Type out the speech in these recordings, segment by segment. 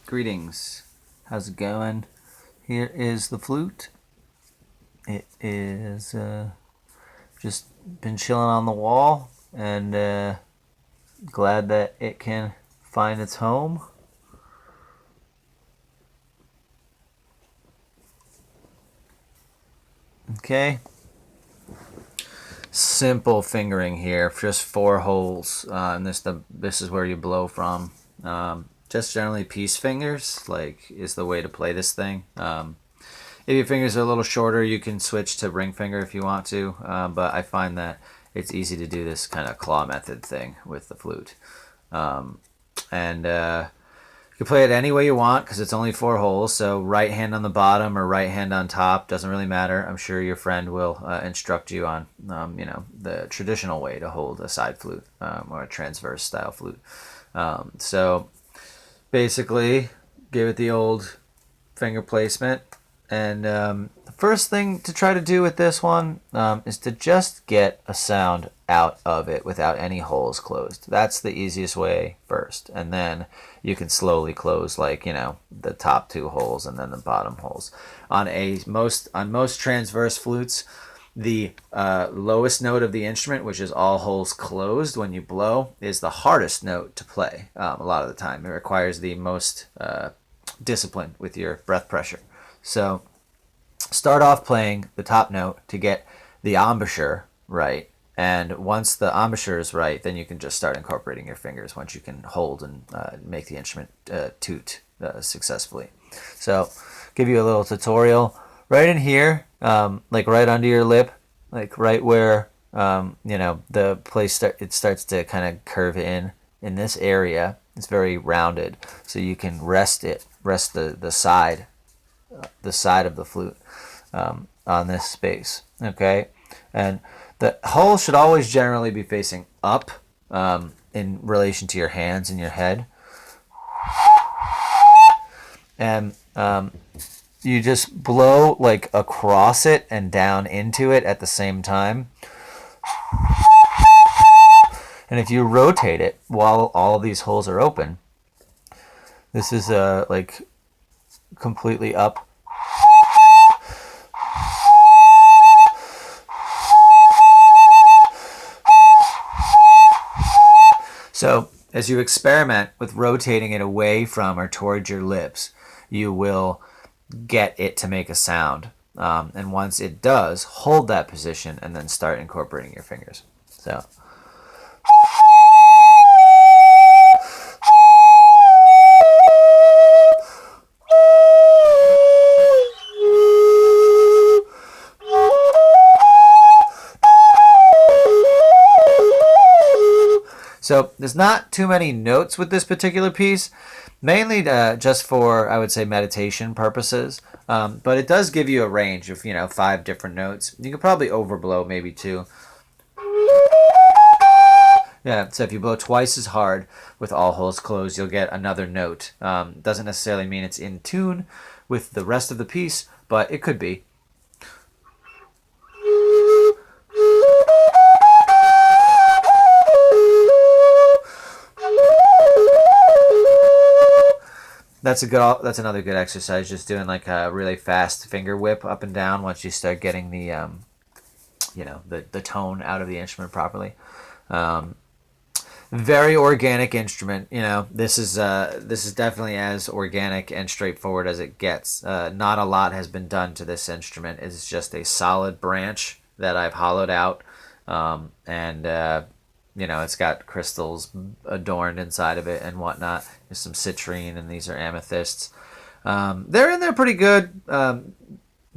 Greetings. How's it going? Here is the flute. It is just been chilling on the wall and glad that it can find its home. Okay. Simple fingering here, just 4 holes, and this is where you blow from. Just generally piece fingers, like, is the way to play this thing. If your fingers are a little shorter, you can switch to ring finger if you want to, but I find that it's easy to do this kind of claw method thing with the flute. And you can play it any way you want because it's only 4 holes. So right hand on the bottom or right hand on top doesn't really matter. I'm sure your friend will instruct you on, the traditional way to hold a side flute or a transverse style flute. So basically, give it the old finger placement. And the first thing to try to do with this one is to just get a sound out of it without any holes closed. That's the easiest way first. And then you can slowly close, like, the top 2 holes and then the bottom holes. On most transverse flutes, the lowest note of the instrument, which is all holes closed when you blow, is the hardest note to play a lot of the time. It requires the most discipline with your breath pressure. So start off playing the top note to get the embouchure right. And once the embouchure is right, then you can just start incorporating your fingers once you can hold and make the instrument toot successfully. So give you a little tutorial right in here, like right under your lip, like right where, the place it starts to kind of curve in this area. It's very rounded. So you can rest the side of the flute on this space. Okay, and the hole should always generally be facing up in relation to your hands and your head, and you just blow like across it and down into it at the same time. And if you rotate it while all these holes are open, this is like completely up. So as you experiment with rotating it away from or towards your lips, you will get it to make a sound. And once it does, hold that position and then start incorporating your fingers. So. So there's not too many notes with this particular piece, mainly just for, I would say, meditation purposes. But it does give you a range of, 5 different notes. You could probably overblow maybe 2. Yeah, so if you blow twice as hard with all holes closed, you'll get another note. Doesn't necessarily mean it's in tune with the rest of the piece, but it could be. That's another good exercise. Just doing like a really fast finger whip up and down once you start getting the the tone out of the instrument properly. Very organic instrument. This is definitely as organic and straightforward as it gets. Not a lot has been done to this instrument. It's just a solid branch that I've hollowed out, and it's got crystals adorned inside of it and whatnot. There's some citrine, and these are amethysts. They're in there pretty good.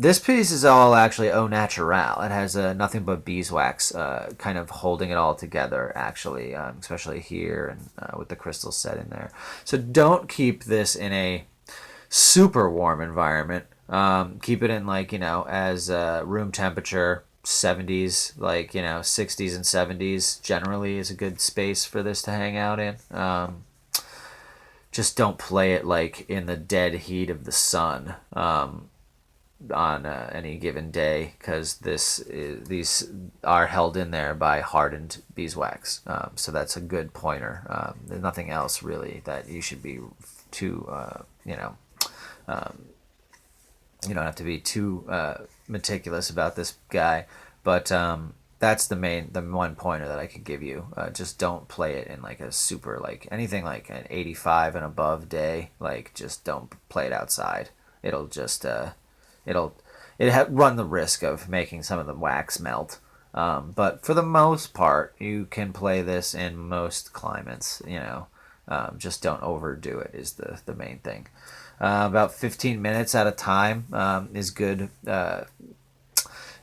This piece is all actually au naturel. It has nothing but beeswax kind of holding it all together, actually, especially here and with the crystals set in there. So don't keep this in a super warm environment. Keep it in, like, as room temperature, 70s, like, 60s and 70s generally is a good space for this to hang out in. Just don't play it like in the dead heat of the sun. on any given day, because these are held in there by hardened beeswax. So that's a good pointer. There's nothing else really that you should be too, you don't have to be too meticulous about this guy, but that's the one pointer that I could give you. Just don't play it in like a super, like anything like an 85 and above day. Like, just don't play it outside. It'll just it'll run the risk of making some of the wax melt. But for the most part, you can play this in most climates. Just don't overdo it is the main thing. About 15 minutes at a time is good.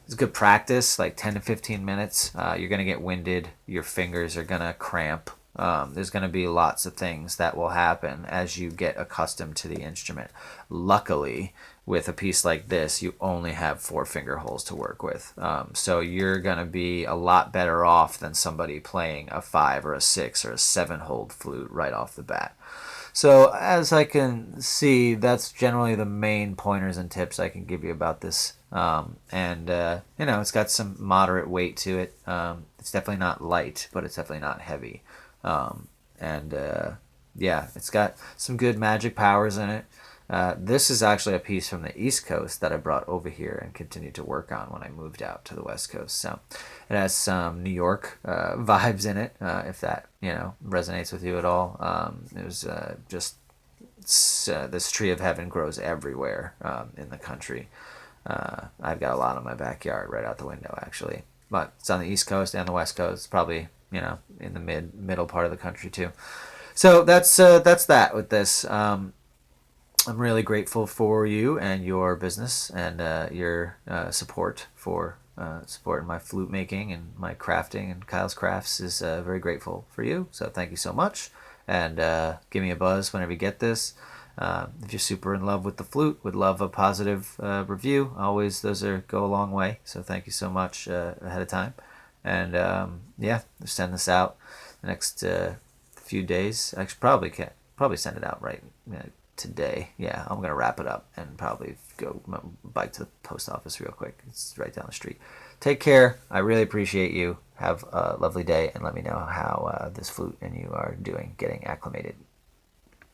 It's good practice, like 10 to 15 minutes. You're going to get winded. Your fingers are going to cramp. There's going to be lots of things that will happen as you get accustomed to the instrument. Luckily, with a piece like this, you only have 4 finger holes to work with. So you're going to be a lot better off than somebody playing a 5 or a 6 or a 7-hole flute right off the bat. So as I can see, that's generally the main pointers and tips I can give you about this. And it's got some moderate weight to it. It's definitely not light, but it's definitely not heavy. And yeah, it's got some good magic powers in it. This is actually a piece from the East Coast that I brought over here and continued to work on when I moved out to the West Coast. So it has some New York vibes in it, if that resonates with you at all. It was just this tree of heaven grows everywhere in the country. I've got a lot in my backyard right out the window, actually. But it's on the East Coast and the West Coast, probably in the middle part of the country too. So that's that with this. I'm really grateful for you and your business and your support for supporting my flute making and my crafting, and Kyle's Crafts is very grateful for you. So thank you so much, and give me a buzz whenever you get this. If you're super in love with the flute, would love a positive review. Always, those go a long way. So thank you so much ahead of time. And yeah, send this out the next few days. I should probably send it out right today. Yeah, I'm gonna wrap it up and probably go bike to the post office real quick. It's right down the street. Take care. I really appreciate you. Have a lovely day, and let me know how this flute and you are doing getting acclimated.